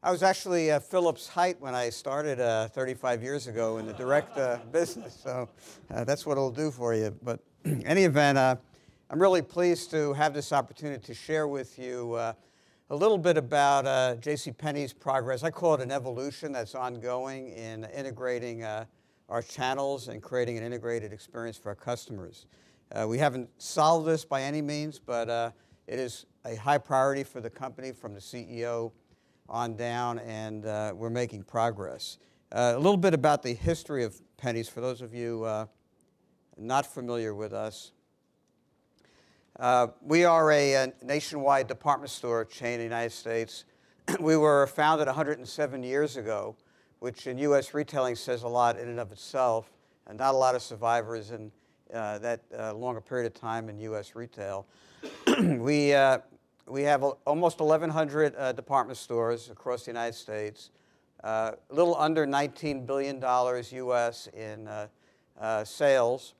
I was actually Philip's height when I started 35 years ago in the direct business, so that's what it'll do for you. But in any event, I'm really pleased to have this opportunity to share with you a little bit about JCPenney's progress. I call it an evolution that's ongoing in integrating our channels and creating an integrated experience for our customers. We haven't solved this by any means, but it is a high priority for the company from the CEO on down, and we're making progress. A little bit about the history of Penny's for those of you not familiar with us. We are a nationwide department store chain in the United States. We were founded 107 years ago, which in U.S. retailing says a lot in and of itself, and not a lot of survivors in that longer period of time in U.S. retail. We have almost 1,100 department stores across the United States, a little under $19 billion U.S. in sales,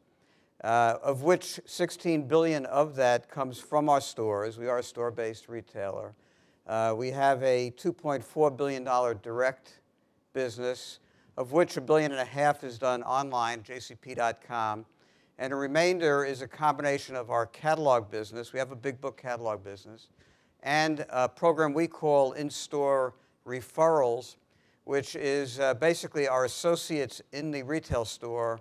of which $16 billion of that comes from our stores. We are a store-based retailer. We have a $2.4 billion direct business, of which $1.5 billion is done online, jcp.com. And the remainder is a combination of our catalog business. We have a big book catalog business, and a program we call in-store referrals, which is basically our associates in the retail store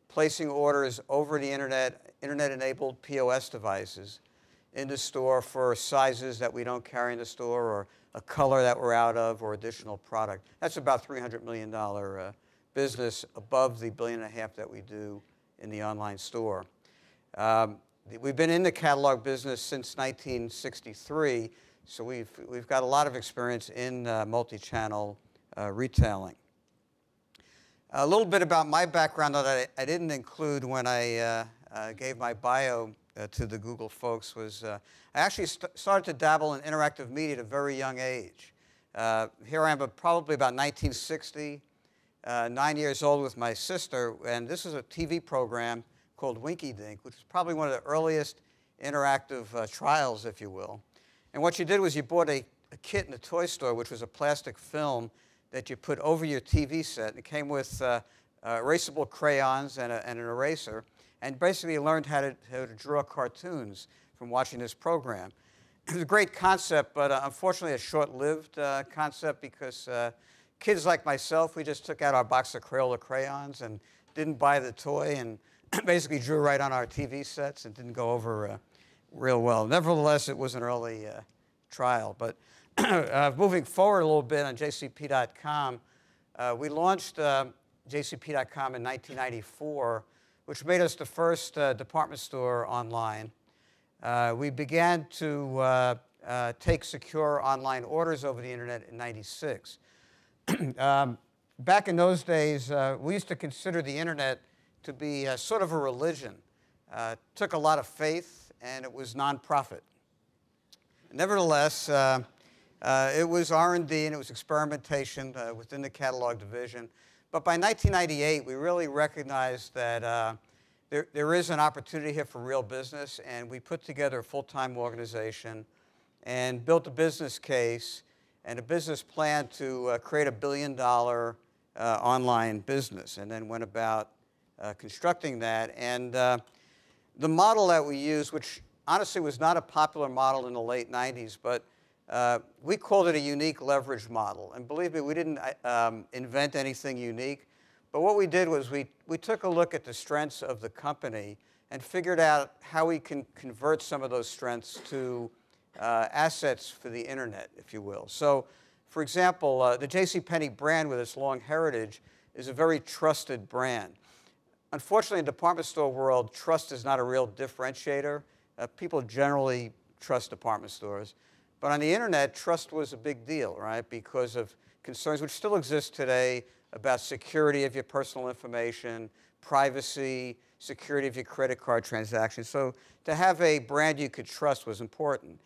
placing orders over the internet-enabled POS devices in the store for sizes that we don't carry in the store, or a color that we're out of, or additional product. That's about $300 million business above the $1.5 billion that we do in the online store. We've been in the catalog business since 1963, so we've got a lot of experience in multi-channel retailing. A little bit about my background that I didn't include when I gave my bio to the Google folks was I actually started to dabble in interactive media at a very young age. Here I am, probably about 1960. 9 years old with my sister, and this is a TV program called Winky Dink, which is probably one of the earliest interactive trials, if you will. And what you did was you bought a kit in the toy store, which was a plastic film that you put over your TV set. It came with erasable crayons and an eraser, and basically you learned how to draw cartoons from watching this program. It was a great concept, but unfortunately a short-lived concept, because kids like myself, we just took out our box of Crayola crayons and didn't buy the toy, and basically drew right on our TV sets and didn't go over real well. Nevertheless, it was an early trial. But moving forward a little bit on jcp.com, we launched jcp.com in 1994, which made us the first department store online. We began to take secure online orders over the internet in 96. Back in those days, we used to consider the internet to be sort of a religion. Took a lot of faith, and it was nonprofit. Nevertheless, it was R&D and it was experimentation within the catalog division. But by 1998, we really recognized that there is an opportunity here for real business, and we put together a full-time organization and built a business case and a business plan to create $1 billion online business, and then went about constructing that. And the model that we used, which honestly was not a popular model in the late 90s, but we called it a unique leverage model. And believe me, we didn't invent anything unique. But what we did was we took a look at the strengths of the company and figured out how we can convert some of those strengths to assets for the internet, if you will. So, for example, the JCPenney brand, with its long heritage, is a very trusted brand. Unfortunately, in the department store world, trust is not a real differentiator. People generally trust department stores. But on the internet, trust was a big deal, right? Because of concerns which still exist today about security of your personal information, privacy, security of your credit card transactions. So to have a brand you could trust was important.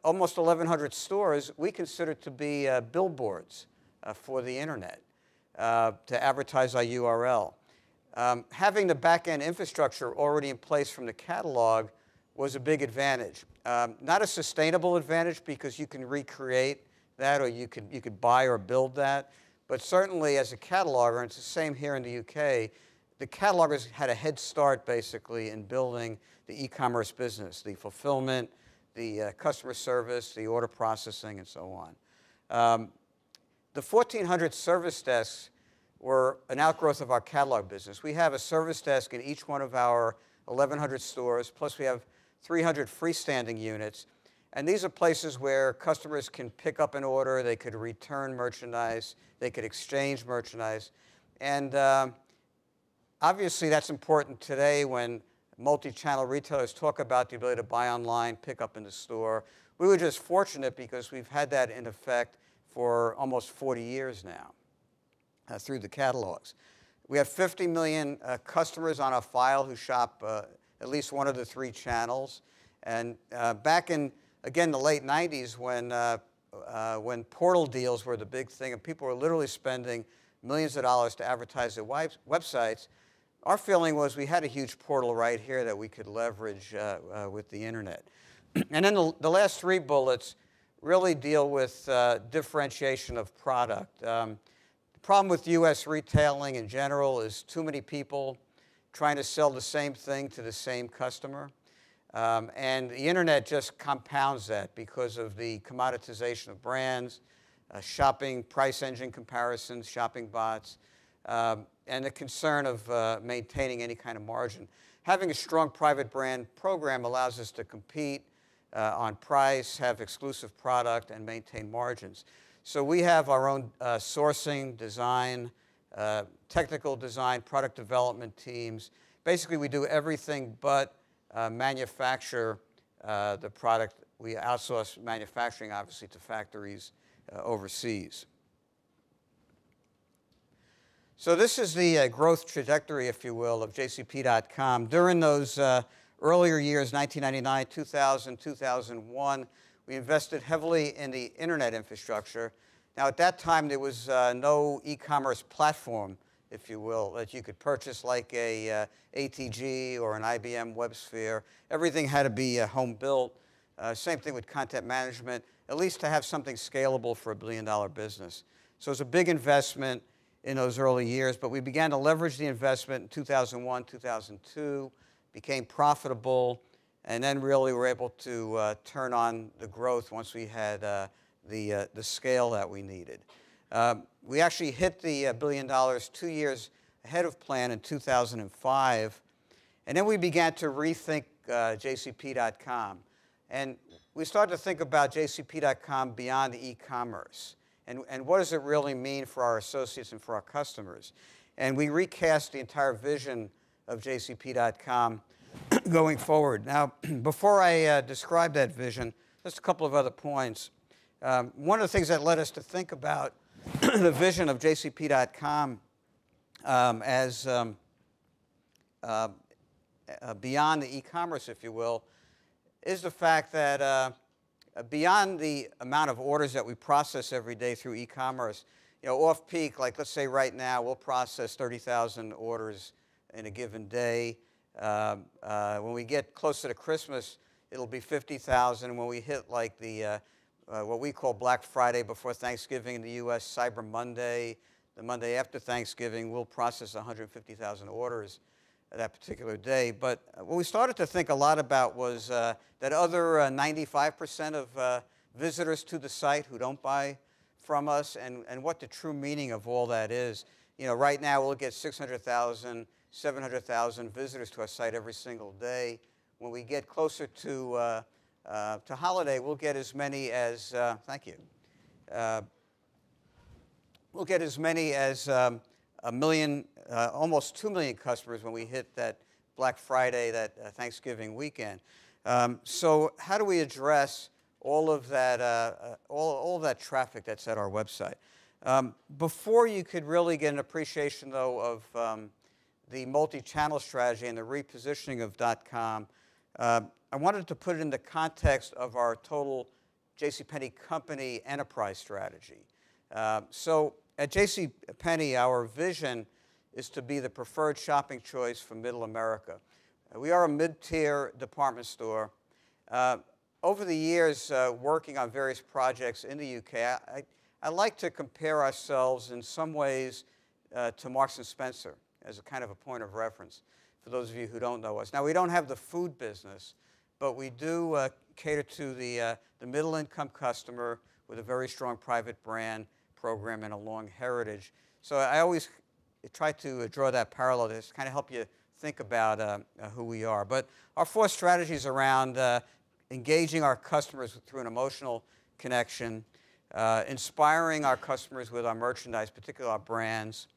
Almost 1,100 stores we consider to be billboards for the internet, to advertise our URL. Having the back-end infrastructure already in place from the catalog was a big advantage. Not a sustainable advantage, because you can recreate that, or you could buy or build that. But certainly as a cataloger, and it's the same here in the UK, the catalogers had a head start basically in building the e-commerce business, the fulfillment, the customer service, the order processing, and so on. The 1,400 service desks were an outgrowth of our catalog business. We have a service desk in each one of our 1,100 stores, plus we have 300 freestanding units. And these are places where customers can pick up an order, they could return merchandise, they could exchange merchandise. And obviously that's important today when multi-channel retailers talk about the ability to buy online, pick up in the store. We were just fortunate because we've had that in effect for almost 40 years now through the catalogs. We have 50 million customers on our file who shop at least one of the 3 channels. And back in, again, the late 90s when portal deals were the big thing and people were literally spending millions of dollars to advertise their websites, our feeling was we had a huge portal right here that we could leverage with the internet. And then the last 3 bullets really deal with differentiation of product. The problem with US retailing in general is too many people trying to sell the same thing to the same customer. And the internet just compounds that because of the commoditization of brands, shopping price engine comparisons, shopping bots, and the concern of maintaining any kind of margin. Having a strong private brand program allows us to compete on price, have exclusive product, and maintain margins. So we have our own sourcing, design, technical design, product development teams. Basically, we do everything but manufacture the product. We outsource manufacturing, obviously, to factories overseas. So this is the growth trajectory, if you will, of JCP.com. During those earlier years, 1999, 2000, 2001, we invested heavily in the internet infrastructure. Now, at that time, there was no e-commerce platform, if you will, that you could purchase like a ATG or an IBM WebSphere. Everything had to be home built. Same thing with content management, at least to have something scalable for a billion-dollar business. So it was a big investment in those early years, but we began to leverage the investment in 2001, 2002, became profitable, and then really were able to turn on the growth once we had the scale that we needed. We actually hit the $1 billion 2 years ahead of plan in 2005, and then we began to rethink JCP.com. And we started to think about JCP.com beyond the e-commerce. And what does it really mean for our associates and for our customers? And we recast the entire vision of JCP.com going forward. Now, before I describe that vision, just a couple of other points. One of the things that led us to think about the vision of JCP.com as beyond the e-commerce, if you will, is the fact that beyond the amount of orders that we process every day through e-commerce, you know, off-peak, like let's say right now, we'll process 30,000 orders in a given day. When we get closer to Christmas, it'll be 50,000. When we hit like the what we call Black Friday before Thanksgiving in the U.S., Cyber Monday, the Monday after Thanksgiving, we'll process 150,000 orders that particular day. But what we started to think a lot about was that other 95% of visitors to the site who don't buy from us and what the true meaning of all that is. You know, right now we'll get 600,000, 700,000 visitors to our site every single day. When we get closer to holiday, we'll get as many as, thank you, we'll get as many as a million, almost 2 million customers when we hit that Black Friday, that Thanksgiving weekend. So how do we address all of that, all that traffic that's at our website? Before you could really get an appreciation, though, of the multi-channel strategy and the repositioning of .com, I wanted to put it in the context of our total JCPenney company enterprise strategy. So at JCPenney, our vision is to be the preferred shopping choice for Middle America. We are a mid-tier department store. over the years, working on various projects in the UK, I like to compare ourselves in some ways to Marks & Spencer as a kind of a point of reference for those of you who don't know us. Now, we don't have the food business, but we do cater to the middle-income customer with a very strong private brand program and a long heritage. So I always try to draw that parallel to kind of help you think about who we are. But our 4 strategies around engaging our customers through an emotional connection, inspiring our customers with our merchandise, particularly our brands,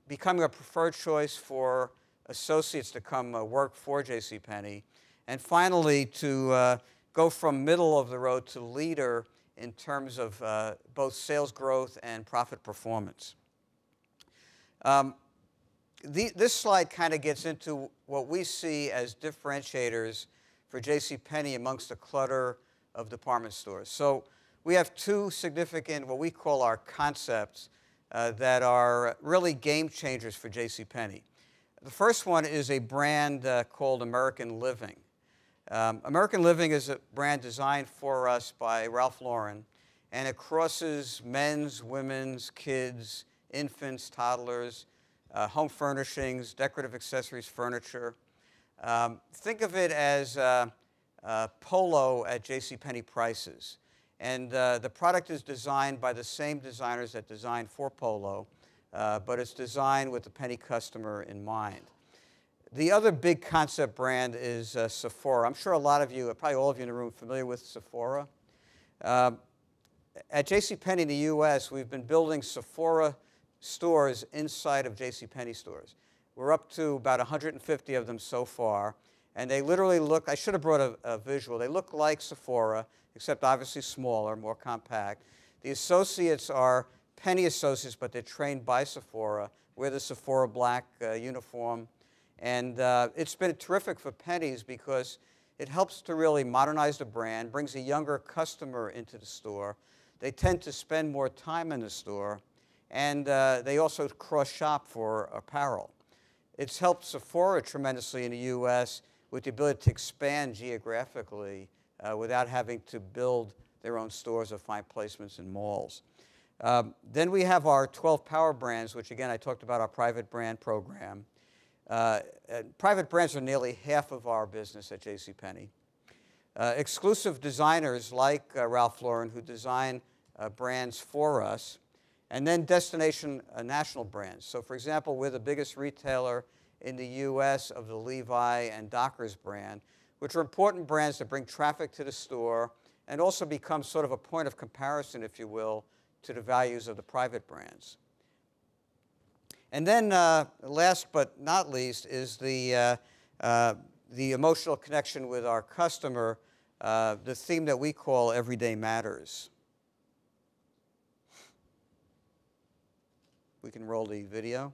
becoming a preferred choice for associates to come work for JCPenney, and finally to go from middle of the road to leader in terms of both sales growth and profit performance. This slide kind of gets into what we see as differentiators for JCPenney amongst the clutter of department stores. So we have 2 significant, what we call our concepts, that are really game changers for JCPenney. The first one is a brand called American Living. American Living is a brand designed for us by Ralph Lauren, and it crosses men's, women's, kids, infants, toddlers, home furnishings, decorative accessories, furniture. Think of it as Polo at JCPenney prices. And the product is designed by the same designers that designed for Polo, but it's designed with the penny customer in mind. The other big concept brand is Sephora. I'm sure a lot of you, probably all of you in the room, are familiar with Sephora. At JCPenney in the US, we've been building Sephora stores inside of JCPenney stores. We're up to about 150 of them so far, and they literally look, I should have brought a visual, they look like Sephora, except obviously smaller, more compact. The associates are Penny associates, but they're trained by Sephora, wear the Sephora black uniform. And it's been terrific for Penny's because it helps to really modernize the brand, brings a younger customer into the store. They tend to spend more time in the store, and they also cross-shop for apparel. It's helped Sephora tremendously in the US with the ability to expand geographically without having to build their own stores or find placements in malls. Then we have our 12 power brands, which again, I talked about our private brand program. Private brands are nearly half of our business at JCPenney. Exclusive designers like Ralph Lauren who design brands for us, and then destination national brands. So for example, we're the biggest retailer in the US of the Levi and Dockers brand, which are important brands that bring traffic to the store and also become sort of a point of comparison, if you will, to the values of the private brands. And then last but not least is the emotional connection with our customer, the theme that we call Everyday Matters. We can roll the video.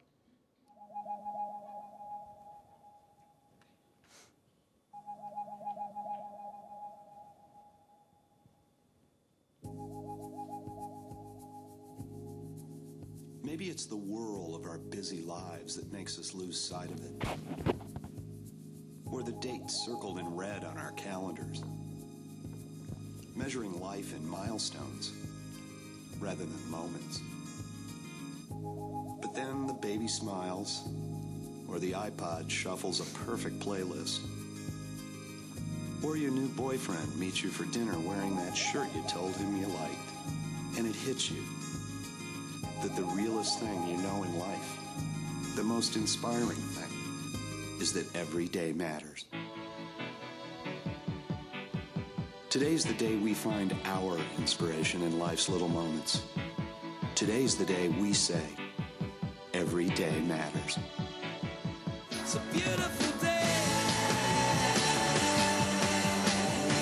Maybe it's the whirl of our busy lives that makes us lose sight of it. Or the dates circled in red on our calendars. Measuring life in milestones rather than moments. But then the baby smiles, or the iPod shuffles a perfect playlist. Or your new boyfriend meets you for dinner wearing that shirt you told him you liked. And it hits you that the realest thing you know in life, the most inspiring thing, is that every day matters. Today's the day we find our inspiration in life's little moments. Today's the day we say, every day matters. It's a beautiful day.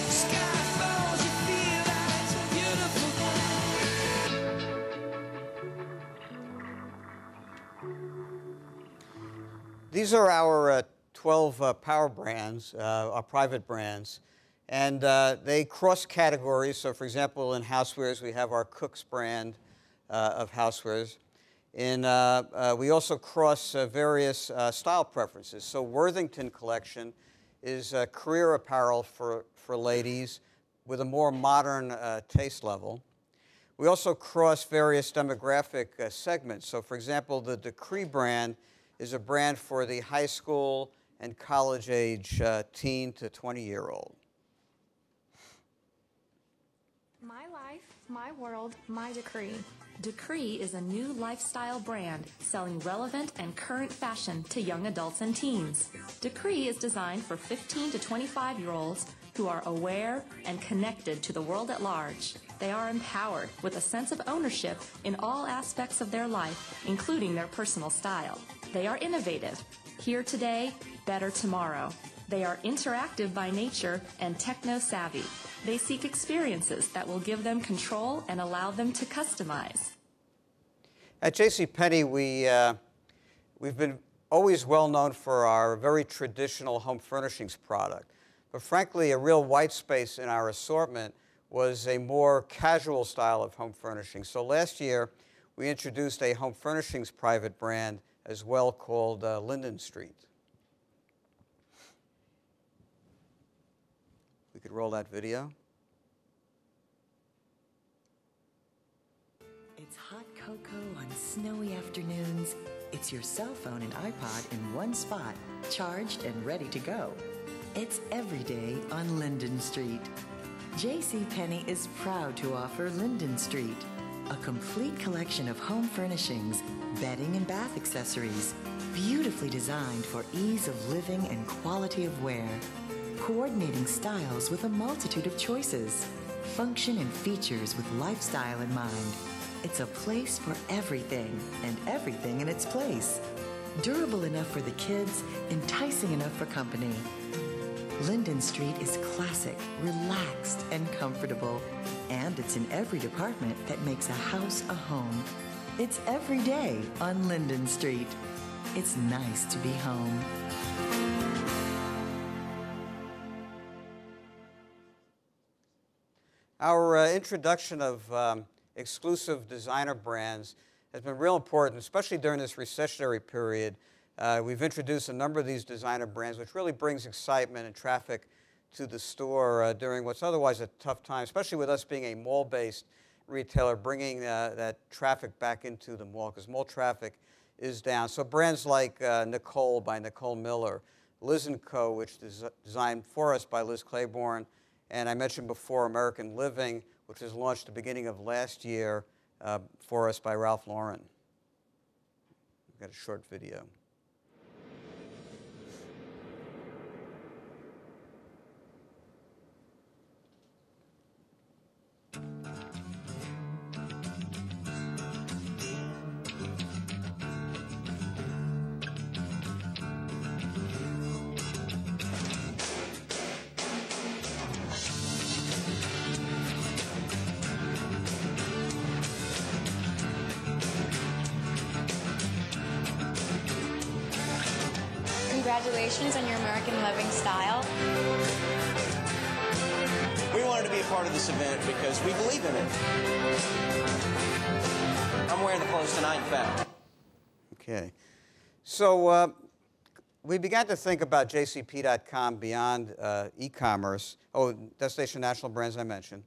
Sky falls, you feel like it's a beautiful These are our 12 power brands, our private brands, and they cross categories. So for example, in housewares, we have our Cook's brand of housewares. We also cross various style preferences. So Worthington collection is career apparel for ladies with a more modern taste level. We also cross various demographic segments. So for example, the Decree brand is a brand for the high school and college age teen to 20-year-old. My life, my world, my Decree. Decree is a new lifestyle brand selling relevant and current fashion to young adults and teens. Decree is designed for 15 to 25-year-olds who are aware and connected to the world at large. They are empowered with a sense of ownership in all aspects of their life, including their personal style. They are innovative. Here today, better tomorrow. They are interactive by nature and techno-savvy. They seek experiences that will give them control and allow them to customize. At JCPenney, we've been always well known for our very traditional home furnishings product. But frankly, a real white space in our assortment was a more casual style of home furnishings. So last year, we introduced a home furnishings private brand as well called Linden Street. We could roll that video. It's hot cocoa on snowy afternoons. It's your cell phone and iPod in one spot, charged and ready to go. It's every day on Linden Street. JCPenney is proud to offer Linden Street, a complete collection of home furnishings, bedding and bath accessories, beautifully designed for ease of living and quality of wear. Coordinating styles with a multitude of choices, function and features with lifestyle in mind. It's a place for everything and everything in its place. Durable enough for the kids, enticing enough for company. Linden Street is classic, relaxed, and comfortable. And it's in every department that makes a house a home. It's every day on Linden Street. It's nice to be home. Our introduction of exclusive designer brands has been real important, especially during this recessionary period. We've introduced a number of these designer brands, which really brings excitement and traffic to the store during what's otherwise a tough time, especially with us being a mall-based retailer, bringing that traffic back into the mall, because mall traffic is down. So brands like Nicole by Nicole Miller, Liz & Co., which is designed for us by Liz Claiborne, and I mentioned before American Living, which was launched at the beginning of last year for us by Ralph Lauren. We've got a short video. Congratulations on your American Living style. We wanted to be a part of this event because we believe in it. I'm wearing the clothes tonight, in fact. Okay. So we began to think about JCP.com beyond e-commerce. Oh, Destination National Brands I mentioned.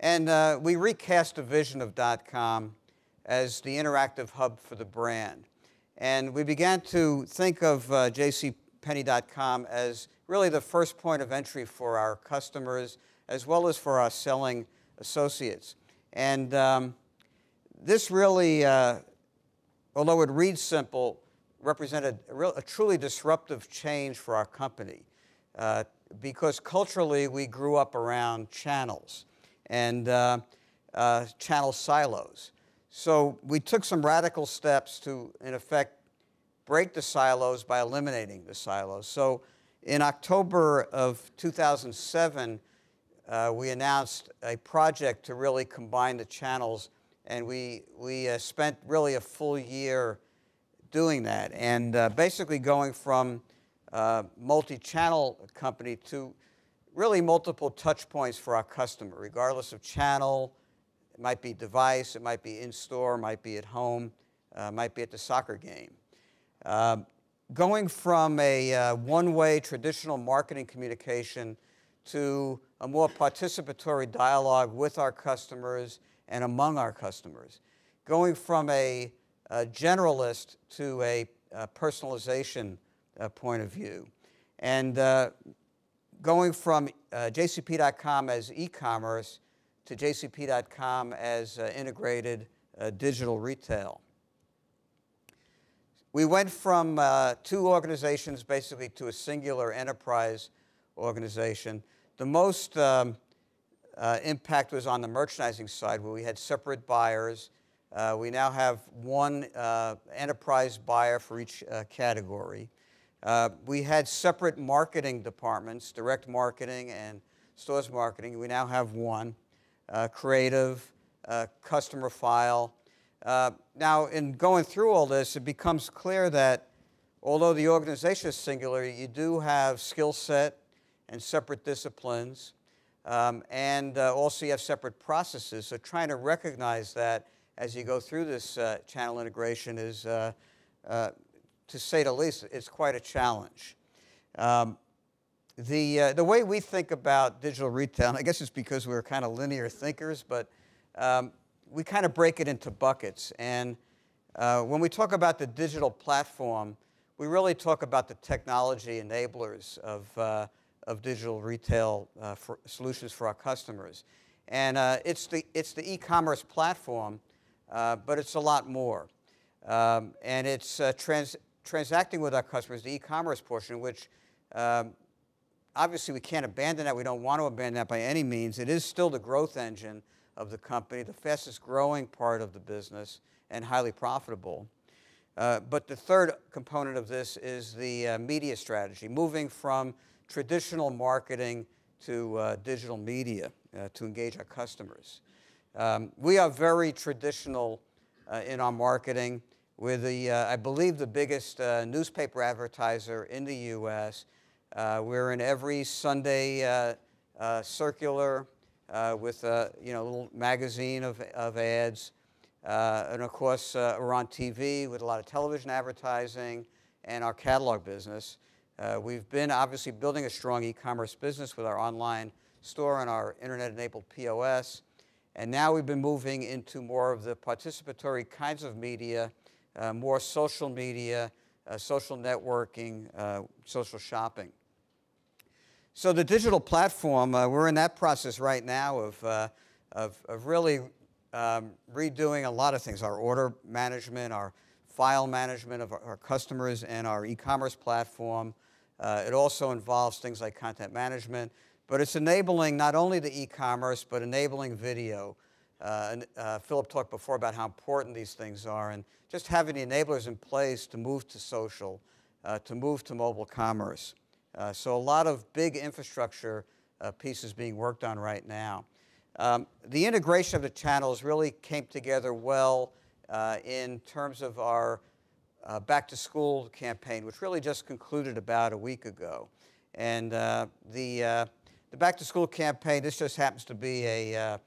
And we recast the vision of .com as the interactive hub for the brand. And we began to think of JCPenney.com as really the first point of entry for our customers, as well as for our selling associates. And this really, although it reads simple, represented a truly disruptive change for our company. Because culturally, we grew up around channels and channel silos. So we took some radical steps to, in effect, break the silos by eliminating the silos. So in October of 2007, we announced a project to really combine the channels, and we spent really a full year doing that, and basically going from multi-channel company to really multiple touch points for our customer, regardless of channel. It might be device, it might be in-store, might be at home, might be at the soccer game. going from a one-way traditional marketing communication to a more participatory dialogue with our customers and among our customers, going from a generalist to a personalization point of view, and going from jcp.com as e-commerce to jcp.com as integrated digital retail. We went from two organizations basically to a singular enterprise organization. The most impact was on the merchandising side, where we had separate buyers. We now have one enterprise buyer for each category. We had separate marketing departments, direct marketing and stores marketing. We now have one, creative, customer file. Now, in going through all this, it becomes clear that although the organization is singular, you do have skill set and separate disciplines, and also you have separate processes. So trying to recognize that as you go through this channel integration is, to say the least, it's quite a challenge. The way we think about digital retail, and I guess it's because we're kind of linear thinkers, but we kind of break it into buckets. And when we talk about the digital platform, we really talk about the technology enablers of digital retail solutions for our customers. And it's the e-commerce platform, but it's a lot more. And it's transacting with our customers, the e-commerce portion, which obviously we can't abandon that. We don't want to abandon that by any means. It is still the growth engine of the company, the fastest growing part of the business, and highly profitable. But the third component of this is the media strategy, moving from traditional marketing to digital media to engage our customers. We are very traditional in our marketing. We're the, I believe, the biggest newspaper advertiser in the U.S. We're in every Sunday circular with a little magazine of ads. And of course, we're on TV with a lot of television advertising and our catalog business. We've been obviously building a strong e-commerce business with our online store and our internet-enabled POS. And now we've been moving into more of the participatory kinds of media, more social media, social networking, social shopping. So the digital platform, we're in that process right now of really redoing a lot of things, our order management, our file management of our customers, and our e-commerce platform. It also involves things like content management, but it's enabling not only the e-commerce, but enabling video. Philip talked before about how important these things are, and just having the enablers in place to move to social, to move to mobile commerce. So a lot of big infrastructure pieces being worked on right now. The integration of the channels really came together well in terms of our back-to-school campaign, which really just concluded about a week ago. And the back-to-school campaign, this just happens to be a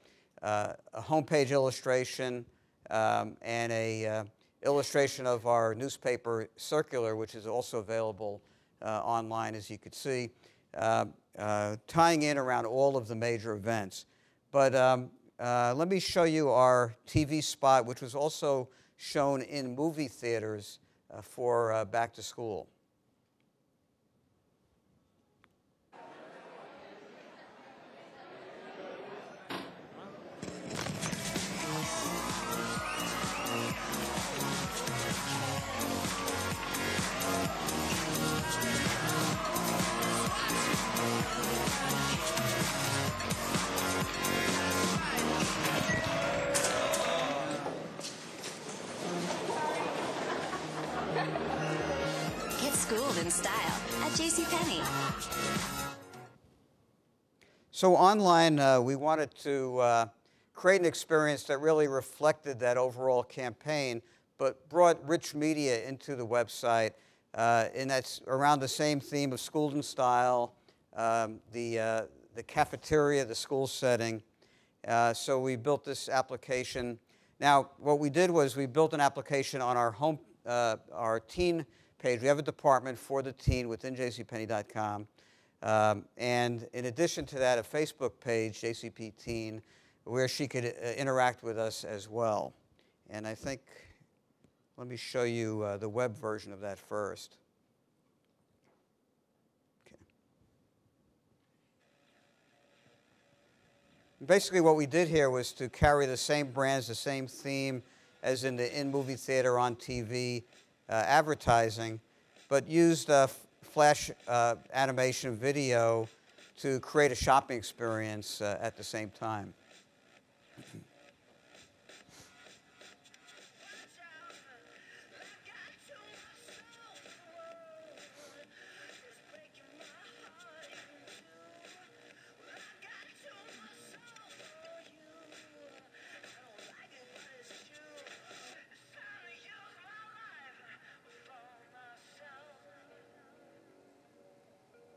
homepage illustration and a illustration of our newspaper circular, which is also available online, as you could see, tying in around all of the major events. But let me show you our TV spot, which was also shown in movie theaters for back to school. Schooled in style at JCPenney. So online, we wanted to create an experience that really reflected that overall campaign, but brought rich media into the website, and that's around the same theme of schooled in style, the cafeteria, the school setting. So we built this application. Now, what we did was we built an application on our teen page. We have a department for the teen within JCPenney.com. And in addition to that, a Facebook page, JCP Teen, where she could interact with us as well. And I think, let me show you the web version of that first. Okay. Basically, what we did here was to carry the same brands, the same theme as in the in-movie theater, on TV advertising, but used flash animation video to create a shopping experience at the same time.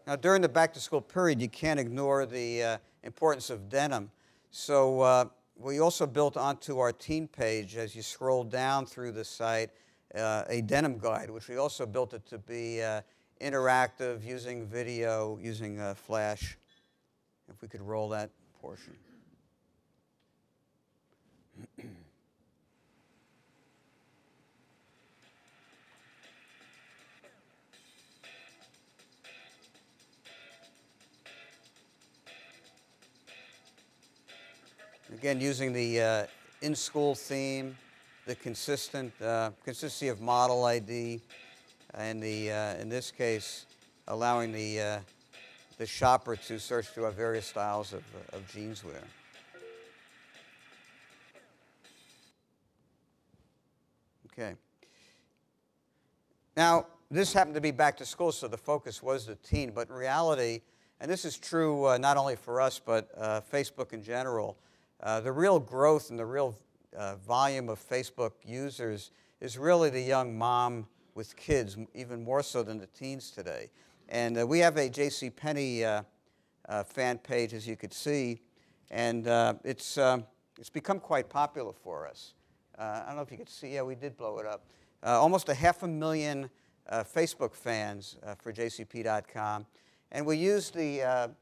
Now, during the back-to-school period, you can't ignore the importance of denim. So we also built onto our teen page, as you scroll down through the site, a denim guide, which we also built it to be interactive, using video, using Flash. If we could roll that portion. Again, using the in-school theme, the consistency of model ID, and in this case, allowing the shopper to search through our various styles of jeanswear. Okay. Now, this happened to be back to school, so the focus was the teen. But in reality, and this is true not only for us, but Facebook in general, the real growth and the real volume of Facebook users is really the young mom with kids, even more so than the teens today. And we have a JCPenney fan page, as you could see, and it's become quite popular for us. I don't know if you could see. Yeah, we did blow it up. Almost 500,000 Facebook fans for JCP.com. And we use the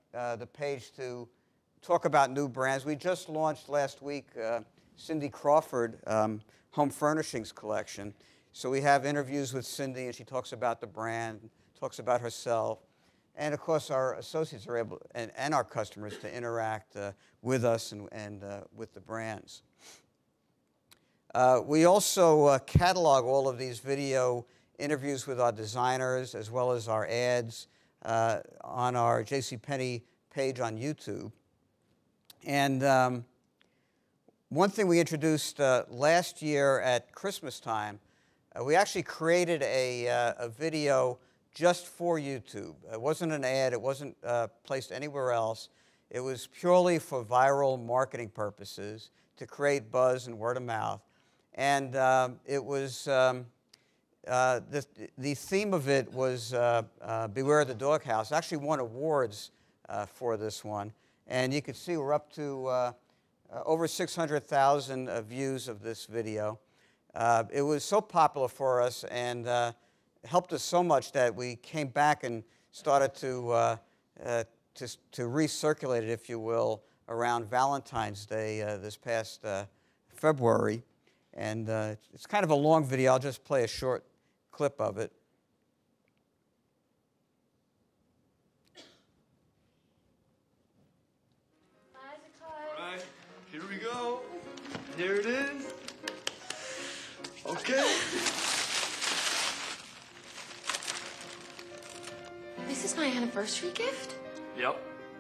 page to talk about new brands. We just launched last week Cindy Crawford Home Furnishings collection. So we have interviews with Cindy, and she talks about the brand, talks about herself. And of course, our associates are able, and our customers, to interact with us and with the brands. We also catalog all of these video interviews with our designers, as well as our ads on our JCPenney page on YouTube. And one thing we introduced last year at Christmas time, we actually created a video just for YouTube. It wasn't an ad. It wasn't placed anywhere else. It was purely for viral marketing purposes, to create buzz and word of mouth. And it was, the theme of it was Beware the Doghouse. It actually won awards for this one. And you can see we're up to over 600,000 views of this video. It was so popular for us and helped us so much that we came back and started to recirculate it, if you will, around Valentine's Day this past February. And it's kind of a long video. I'll just play a short clip of it. All right, here we go. Here it is. Okay. This is my anniversary gift? Yep.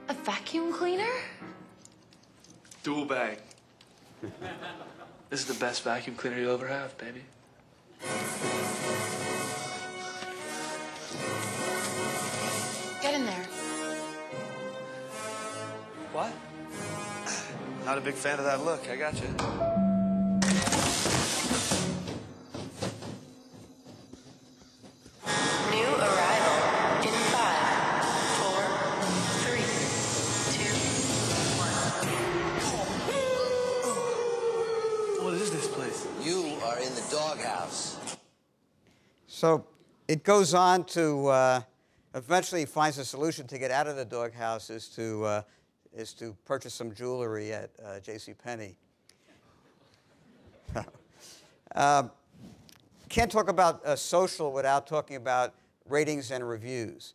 A vacuum cleaner? Dual bag. This is the best vacuum cleaner you'll ever have, baby. Get in there. What? Not a big fan of that look. I got you. New arrival in 5, 4, 3, 2, 1. What is this place? You are in the doghouse. So it goes on to eventually finds a solution to get out of the doghouse is to purchase some jewelry at JCPenney. Can't talk about social without talking about ratings and reviews.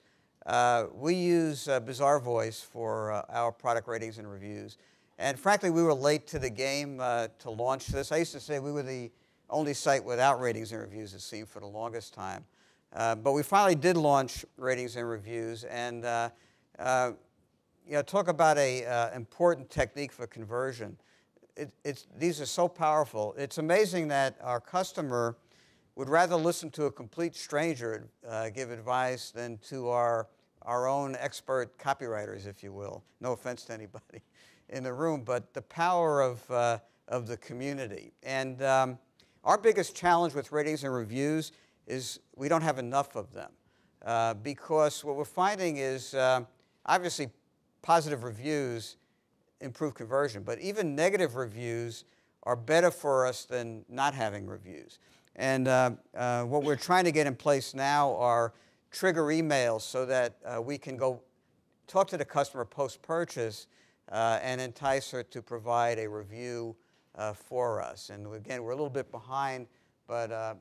We use Bizarre Voice for our product ratings and reviews. And frankly, we were late to the game to launch this. I used to say we were the only site without ratings and reviews, it seemed, for the longest time. But we finally did launch ratings and reviews. And talk about an important technique for conversion. These are so powerful. It's amazing that our customer would rather listen to a complete stranger give advice than to our own expert copywriters, if you will. No offense to anybody in the room, but the power of the community. And our biggest challenge with ratings and reviews is we don't have enough of them. Because what we're finding is, obviously, positive reviews improve conversion, but even negative reviews are better for us than not having reviews. And what we're trying to get in place now are trigger emails so that we can go talk to the customer post-purchase and entice her to provide a review for us. And again, we're a little bit behind, but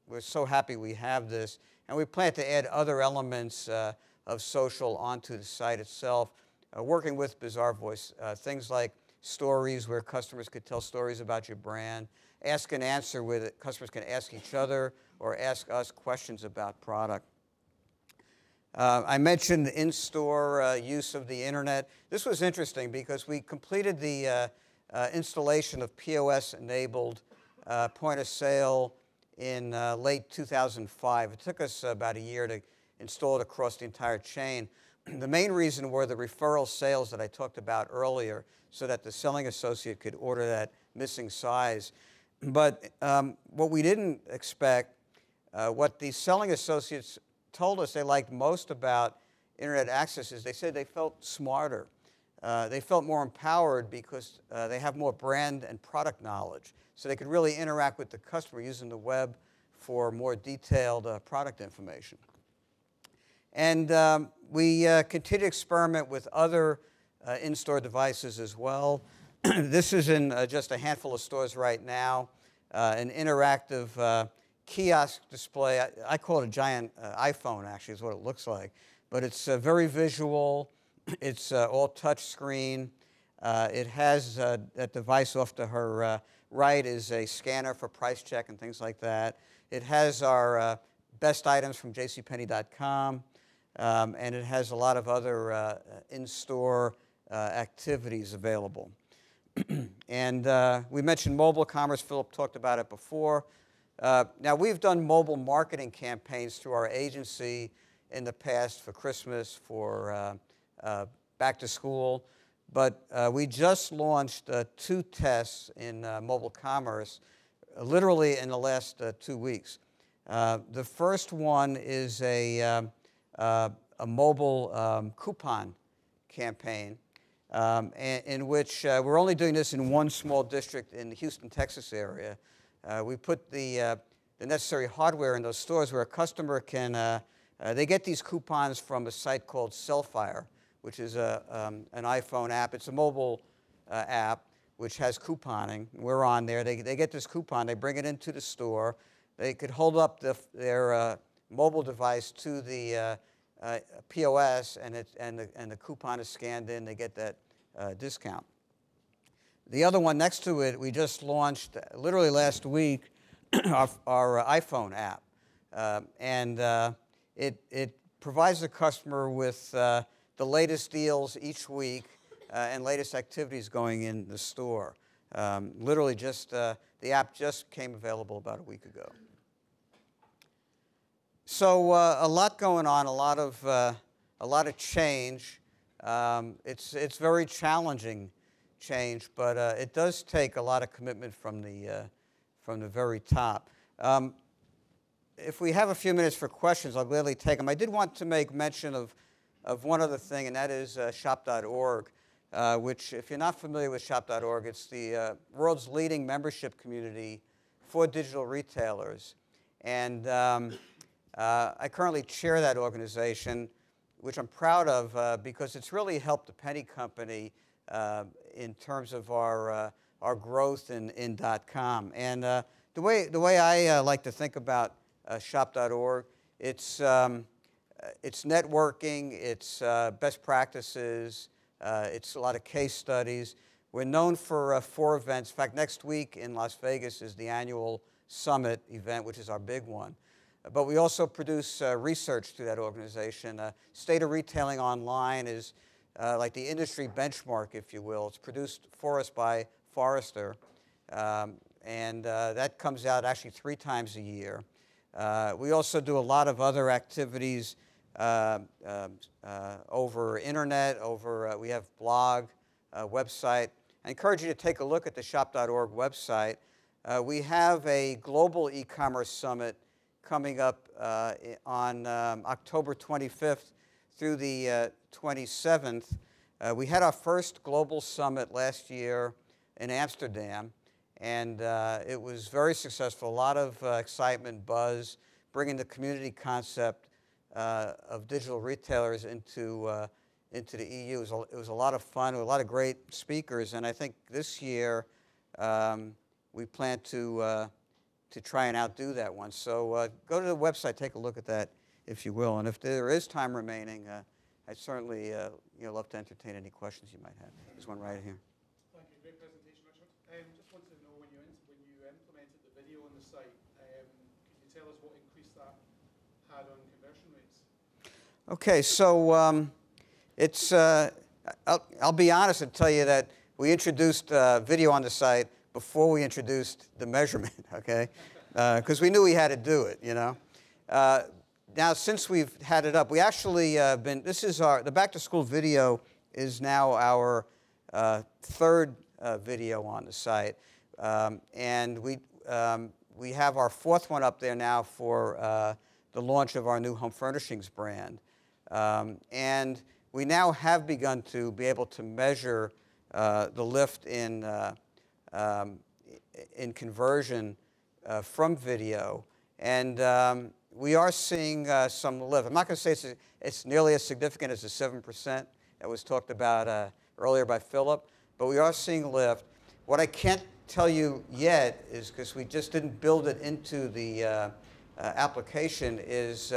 we're so happy we have this. And we plan to add other elements of social onto the site itself, working with Bizarre Voice, things like stories where customers could tell stories about your brand, ask and answer where customers can ask each other or ask us questions about product. I mentioned the in-store use of the internet. This was interesting because we completed the installation of POS-enabled point of sale in late 2005. It took us about a year to install it across the entire chain. The main reason were the referral sales that I talked about earlier, so that the selling associate could order that missing size. But what we didn't expect, what the selling associates told us they liked most about internet access is they said they felt smarter. They felt more empowered because they have more brand and product knowledge. So they could really interact with the customer using the web for more detailed product information. And we continue to experiment with other in-store devices as well. This is in just a handful of stores right now, an interactive kiosk display. I call it a giant iPhone, actually, is what it looks like. But it's very visual. It's all touch screen. It has that device off to her right is a scanner for price check and things like that. It has our best items from JCPenney.com. And it has a lot of other in-store activities available. And we mentioned mobile commerce. Philip talked about it before. Now, we've done mobile marketing campaigns through our agency in the past for Christmas, for back to school. But we just launched 2 tests in mobile commerce, literally in the last 2 weeks. The first one is a mobile coupon campaign in which we're only doing this in one small district in the Houston, Texas area. We put the necessary hardware in those stores where a customer can, they get these coupons from a site called Cellfire, which is an iPhone app. It's a mobile app which has couponing. We're on there. They get this coupon. They bring it into the store. They could hold up their mobile device to the POS, and the coupon is scanned in. They get that discount. The other one next to it, we just launched literally last week our iPhone app, and it provides the customer with the latest deals each week and latest activities going in the store. Literally, just the app just came available about a week ago. So a lot going on, a lot of change. It's very challenging change, but it does take a lot of commitment from the very top. If we have a few minutes for questions, I'll gladly take them. I did want to make mention of one other thing, and that is shop.org, which, if you're not familiar with shop.org, it's the world's leading membership community for digital retailers. And I currently chair that organization, which I'm proud of because it's really helped the Penny Company in terms of our growth in .com. And the way I like to think about shop.org, it's networking, it's best practices, it's a lot of case studies. We're known for 4 events. In fact, next week in Las Vegas is the annual Summit event, which is our big one. But we also produce research through that organization. State of Retailing Online is like the industry benchmark, if you will. It's produced for us by Forrester, and that comes out actually 3 times a year. We also do a lot of other activities over internet, we have blog, website. I encourage you to take a look at the shop.org website. We have a global e-commerce summit coming up on October 25th through the 27th. We had our first global summit last year in Amsterdam, and it was very successful. A lot of excitement, buzz, bringing the community concept of digital retailers into the EU. It was a lot of fun, a lot of great speakers, and I think this year we plan to try and outdo that one. So go to the website, take a look at that, if you will. And if there is time remaining, I'd certainly love to entertain any questions you might have. There's one right here. Thank you. Great presentation, Richard. Just wanted to know when you implemented the video on the site, could you tell us what increase that had on conversion rates? Okay, so it's I'll be honest and tell you that we introduced video on the site before we introduced the measurement, okay? Because we knew we had to do it, you know. Now, since we've had it up, we actually the back-to-school video is now our 3rd video on the site. And we have our 4th one up there now for the launch of our new home furnishings brand. And we now have begun to be able to measure the lift in conversion from video, and we are seeing some lift. I'm not going to say it's nearly as significant as the 7% that was talked about earlier by Philip, but we are seeing lift. What I can't tell you yet is, because we just didn't build it into the application, is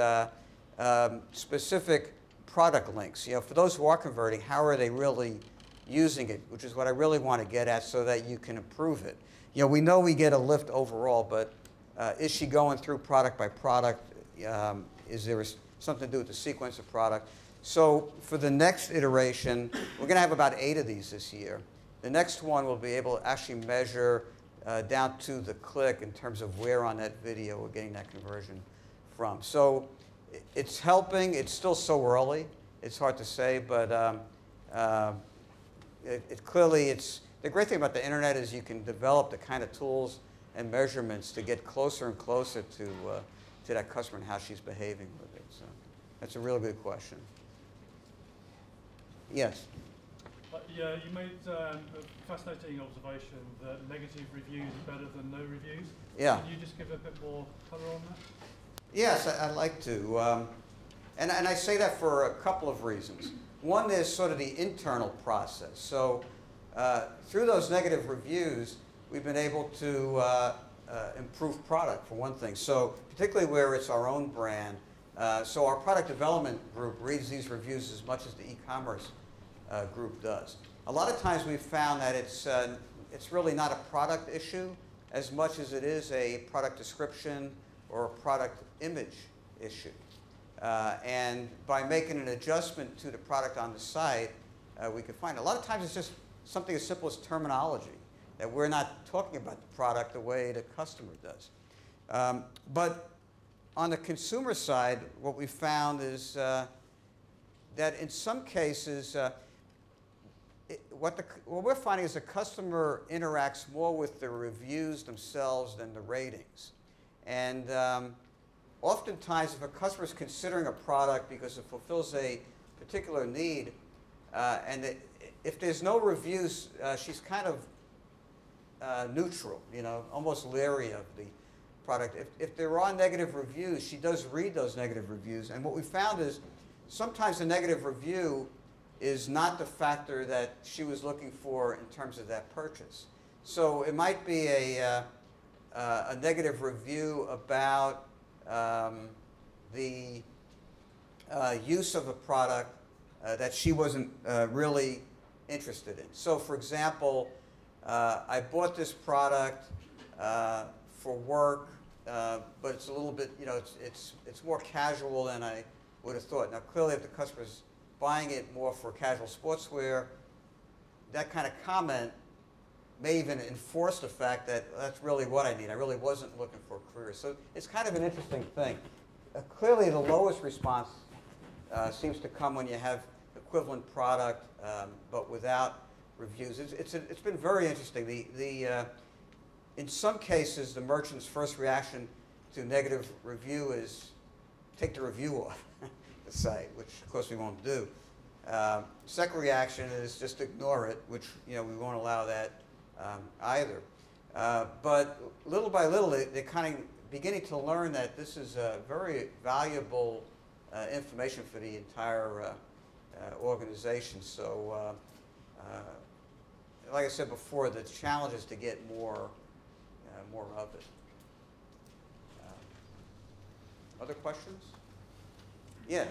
specific product links. You know, for those who are converting, how are they really using it, which is what I really want to get at so that you can improve it. You know, we know we get a lift overall, but is she going through product by product? Is there something to do with the sequence of product? So for the next iteration, we're going to have about 8 of these this year. The next one will be able to actually measure down to the click in terms of where on that video we're getting that conversion from. So it's helping. It's still so early. It's hard to say, but the great thing about the internet is you can develop the kind of tools and measurements to get closer and closer to that customer and how she's behaving with it. So that's a real good question. Yes? Yeah, you made a fascinating observation that negative reviews are better than no reviews. Yeah. Can you just give a bit more color on that? Yes, I'd like to. And I say that for a couple of reasons. One is sort of the internal process. So through those negative reviews, we've been able to improve product, for one thing. So particularly where it's our own brand. So our product development group reads these reviews as much as the e-commerce group does. A lot of times we've found that it's really not a product issue as much as it is a product description or a product image issue. And by making an adjustment to the product on the site, we can find a lot of times it's just something as simple as terminology, that we're not talking about the product the way the customer does. But on the consumer side, what we found is that in some cases, what we're finding is the customer interacts more with the reviews themselves than the ratings. And oftentimes, if a customer is considering a product because it fulfills a particular need, and if there's no reviews, she's kind of neutral, you know, almost leery of the product, if there are negative reviews, she does read those negative reviews. And what we found is sometimes the negative review is not the factor that she was looking for in terms of that purchase. So it might be a negative review about the use of a product that she wasn't really interested in. So for example, I bought this product for work, but it's a little bit, it's more casual than I would have thought. Now clearly if the customer's buying it more for casual sportswear, that kind of comment may even enforce the fact that that's really what I need. I really wasn't looking for a career. So it's kind of an interesting thing. Clearly the lowest response seems to come when you have equivalent product, but without reviews. It's been very interesting. In some cases, the merchant's first reaction to negative review is take the review off the site, which of course we won't do. Second reaction is just ignore it, which we won't allow that either. But little by little, they're kind of beginning to learn that this is very valuable information for the entire organization. So, like I said before, the challenge is to get more of it. Other questions? Yes.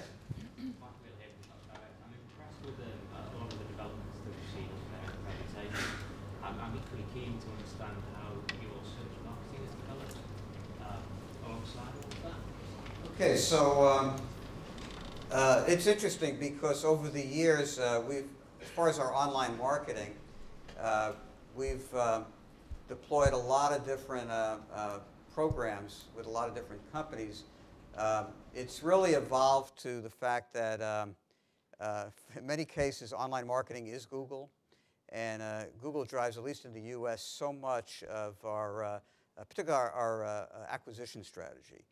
I'm impressed with a lot of the developments that we've seen in their reputation. I'm equally keen to understand how your search marketing is developed alongside all of that. Okay, so it's interesting because over the years, as far as our online marketing, we've deployed a lot of different programs with a lot of different companies. It's really evolved to the fact that in many cases, online marketing is Google. And Google drives, at least in the US, so much of our, particularly our acquisition strategy.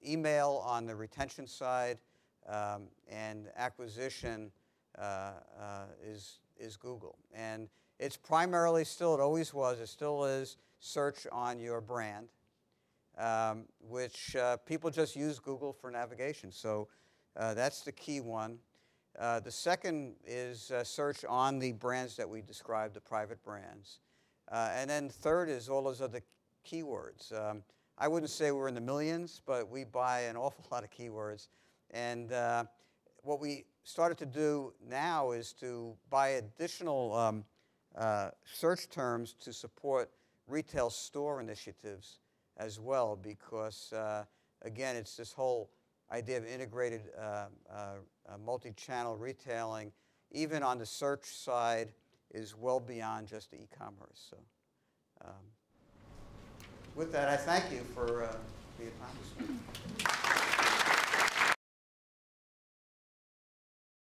Email on the retention side and acquisition is Google. And it's primarily still, it always was, it still is, search on your brand, which people just use Google for navigation. So that's the key one. The second is search on the brands that we described, the private brands. And then third is all those other keywords. I wouldn't say we're in the millions, but we buy an awful lot of keywords. And what we started to do now is to buy additional search terms to support retail store initiatives as well, because again, it's this whole idea of integrated multi-channel retailing, even on the search side, is well beyond just e-commerce. So, with that, I thank you for your time this morning.